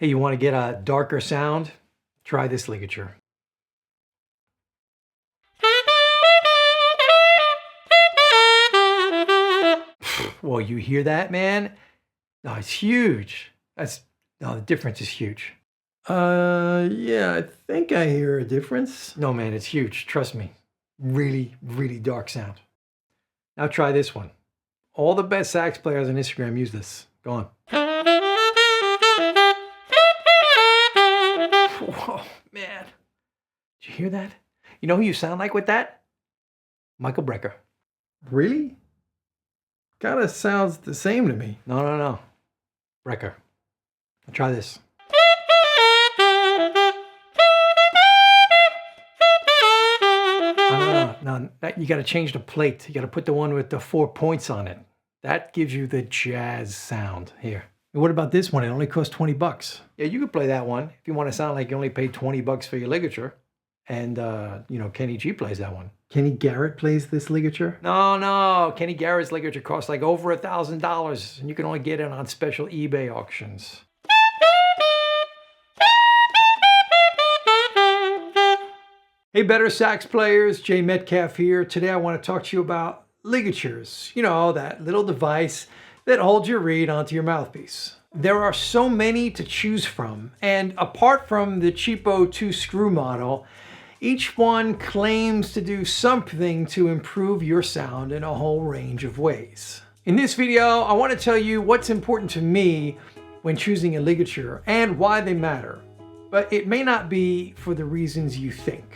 Hey, you want to get a darker sound? Try this ligature. Well, you hear that, man? No, it's huge. No, the difference is huge. Yeah, I think I hear a difference. No, man, it's huge. Trust me. Really, really dark sound. Now try this one. All the best sax players on Instagram use this. Go on. Whoa, man. Did you hear that? You know who you sound like with that? Michael Brecker. Really? Kinda sounds the same to me. No. Brecker. Try this. No, you got to change the plate. You got to put the one with the 4 points on it. That gives you the jazz sound here. And what about this one? It only costs 20 bucks. Yeah, you could play that one if you want to sound like you only paid 20 bucks for your ligature. And, Kenny G plays that one. Kenny Garrett plays this ligature? No. Kenny Garrett's ligature costs like over $1,000, and you can only get it on special eBay auctions. Hey, BetterSax players, Jay Metcalf here. Today I want to talk to you about ligatures. You know, that little device that holds your reed onto your mouthpiece. There are so many to choose from, and apart from the cheapo 2-screw model, each one claims to do something to improve your sound in a whole range of ways. In this video, I want to tell you what's important to me when choosing a ligature and why they matter, but it may not be for the reasons you think.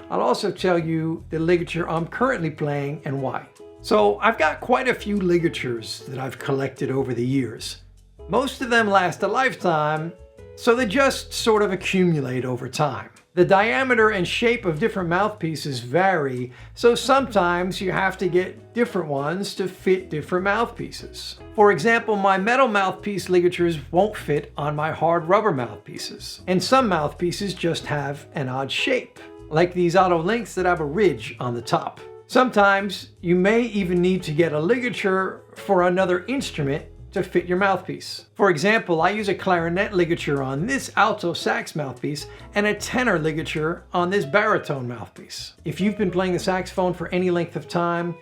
I'll also tell you the ligature I'm currently playing and why. So I've got quite a few ligatures that I've collected over the years. Most of them last a lifetime, so they just sort of accumulate over time. The diameter and shape of different mouthpieces vary, so sometimes you have to get different ones to fit different mouthpieces. For example, my metal mouthpiece ligatures won't fit on my hard rubber mouthpieces, and some mouthpieces just have an odd shape, like these Auto Links that have a ridge on the top. Sometimes you may even need to get a ligature for another instrument to fit your mouthpiece. For example, I use a clarinet ligature on this alto sax mouthpiece and a tenor ligature on this baritone mouthpiece. If you've been playing the saxophone for any length of time,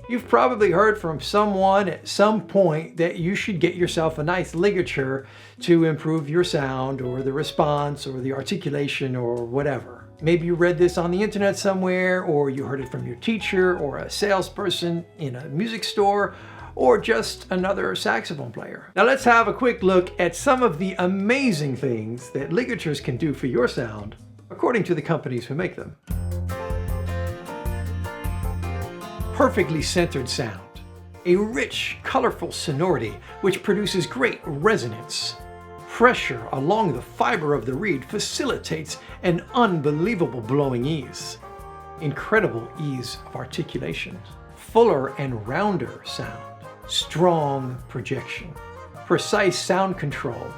you've probably heard from someone at some point that you should get yourself a nice ligature to improve your sound or the response or the articulation or whatever. Maybe you read this on the internet somewhere, or you heard it from your teacher or a salesperson in a music store, or just another saxophone player. Now let's have a quick look at some of the amazing things that ligatures can do for your sound, according to the companies who make them. Perfectly centered sound. A rich, colorful sonority which produces great resonance. Pressure along the fiber of the reed facilitates an unbelievable blowing ease. Incredible ease of articulation. Fuller and rounder sound. Strong projection. Precise sound control.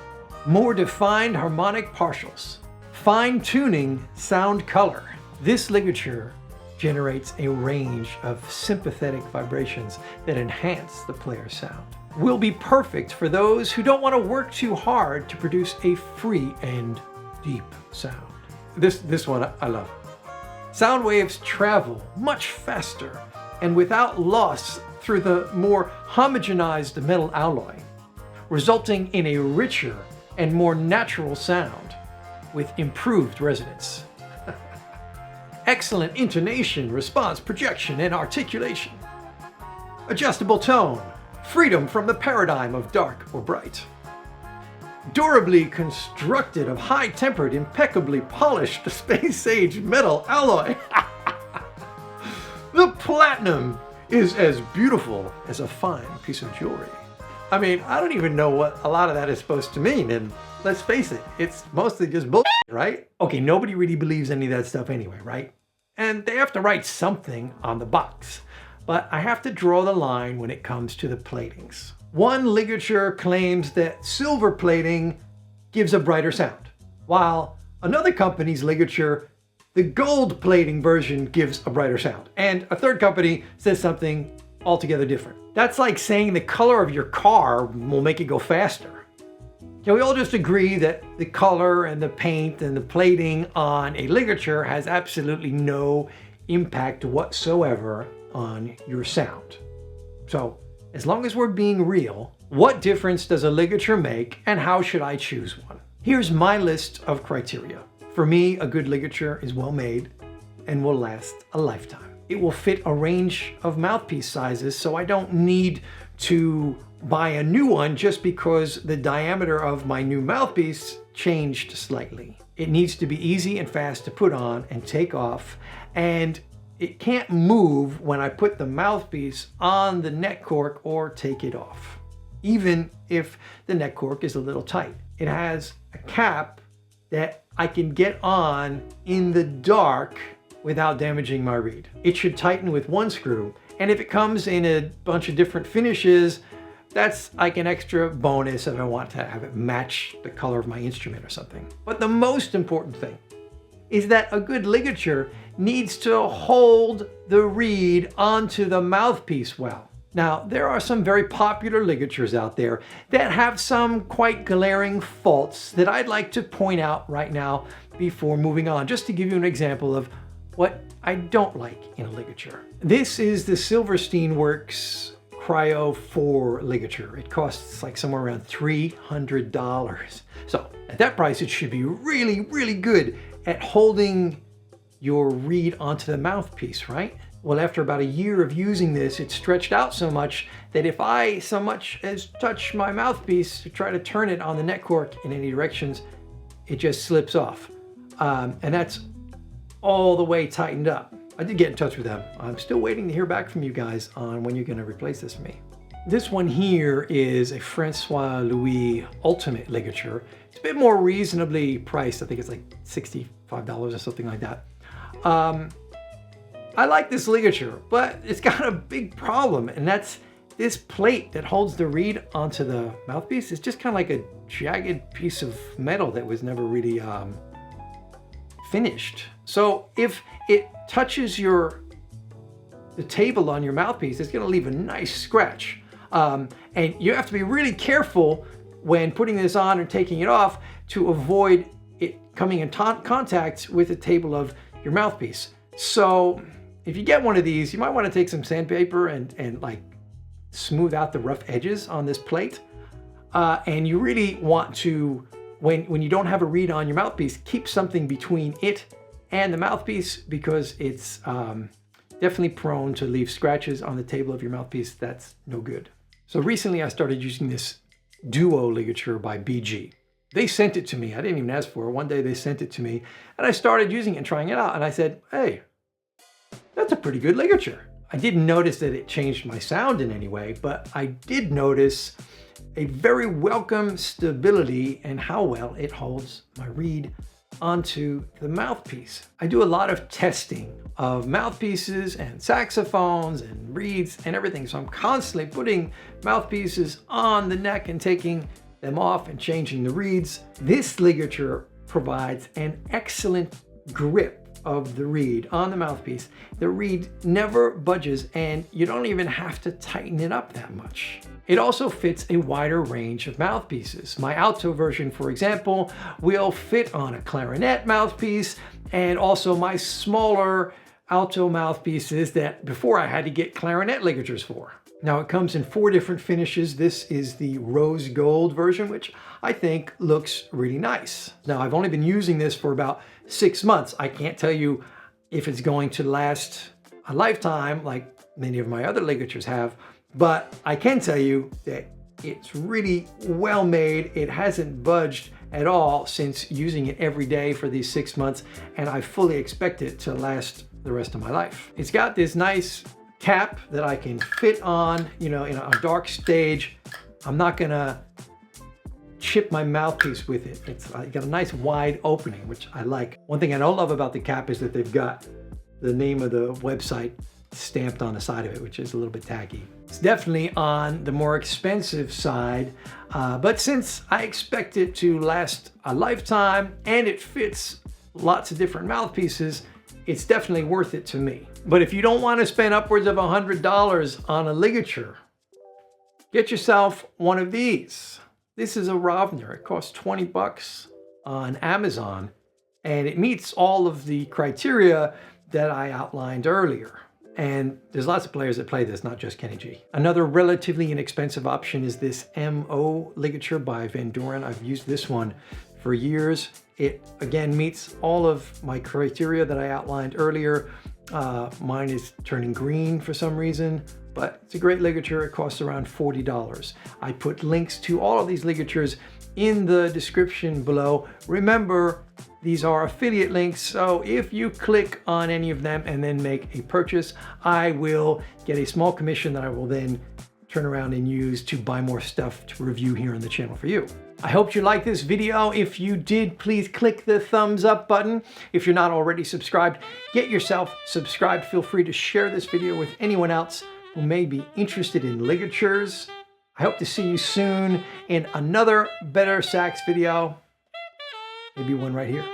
More defined harmonic partials. Fine-tuning sound color. This ligature generates a range of sympathetic vibrations that enhance the player's sound. Will be perfect for those who don't want to work too hard to produce a free and deep sound. This one I love. Sound waves travel much faster and without loss through the more homogenized metal alloy, resulting in a richer and more natural sound with improved resonance. Excellent intonation, response, projection, and articulation. Adjustable tone. Freedom from the paradigm of dark or bright. Durably constructed of high-tempered, impeccably polished space-age metal alloy. The platinum is as beautiful as a fine piece of jewelry. I mean, I don't even know what a lot of that is supposed to mean, and let's face it, it's mostly just bullshit, right? Okay, nobody really believes any of that stuff anyway, right? And they have to write something on the box. But I have to draw the line when it comes to the platings. One ligature claims that silver plating gives a brighter sound, while another company's ligature, the gold plating version, gives a brighter sound. And a third company says something altogether different. That's like saying the color of your car will make it go faster. Can we all just agree that the color and the paint and the plating on a ligature has absolutely no impact whatsoever on your sound? So, as long as we're being real, what difference does a ligature make and how should I choose one? Here's my list of criteria. For me, a good ligature is well made and will last a lifetime. It will fit a range of mouthpiece sizes, so I don't need to buy a new one just because the diameter of my new mouthpiece changed slightly. It needs to be easy and fast to put on and take off, and it can't move when I put the mouthpiece on the neck cork or take it off, even if the neck cork is a little tight. It has a cap that I can get on in the dark without damaging my reed. It should tighten with one screw, and if it comes in a bunch of different finishes, that's like an extra bonus if I want to have it match the color of my instrument or something. But the most important thing is that a good ligature needs to hold the reed onto the mouthpiece well. Now, there are some very popular ligatures out there that have some quite glaring faults that I'd like to point out right now before moving on, just to give you an example of what I don't like in a ligature. This is the Silverstein Works Cryo 4 ligature. It costs like somewhere around $300. So at that price, it should be really, really good at holding your reed onto the mouthpiece, right? Well, after about a year of using this, it's stretched out so much that if I so much as touch my mouthpiece to try to turn it on the neck cork in any directions, it just slips off. And that's all the way tightened up. I did get in touch with them. I'm still waiting to hear back from you guys on when you're going to replace this for me. This one here is a Francois Louie Ultimate ligature. It's a bit more reasonably priced. I think it's like $65 or something like that. I like this ligature, but it's got a big problem, and that's this plate that holds the reed onto the mouthpiece. It's just kind of like a jagged piece of metal that was never really finished. So if it touches the table on your mouthpiece, it's going to leave a nice scratch. And you have to be really careful when putting this on and taking it off to avoid it coming in contact with the table of your mouthpiece. So if you get one of these, you might want to take some sandpaper and like smooth out the rough edges on this plate. And you really want to, when you don't have a reed on your mouthpiece, keep something between it and the mouthpiece, because it's definitely prone to leave scratches on the table of your mouthpiece. That's no good. So recently I started using this Duo ligature by BG. They sent it to me. I didn't even ask for it. One day they sent it to me and I started using it and trying it out. And I said, hey, that's a pretty good ligature. I didn't notice that it changed my sound in any way, but I did notice a very welcome stability and how well it holds my reed onto the mouthpiece. I do a lot of testing of mouthpieces and saxophones and reeds and everything. So I'm constantly putting mouthpieces on the neck and taking them off and changing the reeds. This ligature provides an excellent grip of the reed on the mouthpiece. The reed never budges and you don't even have to tighten it up that much. It also fits a wider range of mouthpieces. My alto version, for example, will fit on a clarinet mouthpiece, and also my smaller alto mouthpieces that before I had to get clarinet ligatures for. Now it comes in 4 different finishes. This is the rose gold version, which I think looks really nice. Now I've only been using this for about 6 months. I can't tell you if it's going to last a lifetime like many of my other ligatures have, but I can tell you that it's really well made. It hasn't budged at all since using it every day for these 6 months, and I fully expect it to last the rest of my life. It's got this nice cap that I can fit on, you know, in a dark stage. I'm not gonna chip my mouthpiece with it. It's got a nice wide opening, which I like. One thing I don't love about the cap is that they've got the name of the website stamped on the side of it, which is a little bit tacky. It's definitely on the more expensive side, but since I expect it to last a lifetime and it fits lots of different mouthpieces, it's definitely worth it to me. But if you don't want to spend upwards of $100 on a ligature, get yourself one of these. This is a ROVNER. It costs 20 bucks on Amazon, and it meets all of the criteria that I outlined earlier. And there's lots of players that play this, not just Kenny G. Another relatively inexpensive option is this MO ligature by VANDOREN. I've used this one for years. It again meets all of my criteria that I outlined earlier. Mine is turning green for some reason, but it's a great ligature. It costs around $40. I put links to all of these ligatures in the description below. Remember, these are affiliate links, so if you click on any of them and then make a purchase, I will get a small commission that I will then turn around and use to buy more stuff to review here on the channel for you. I hope you liked this video. If you did, please click the thumbs up button. If you're not already subscribed, get yourself subscribed. Feel free to share this video with anyone else who may be interested in ligatures. I hope to see you soon in another BetterSax video. Maybe one right here.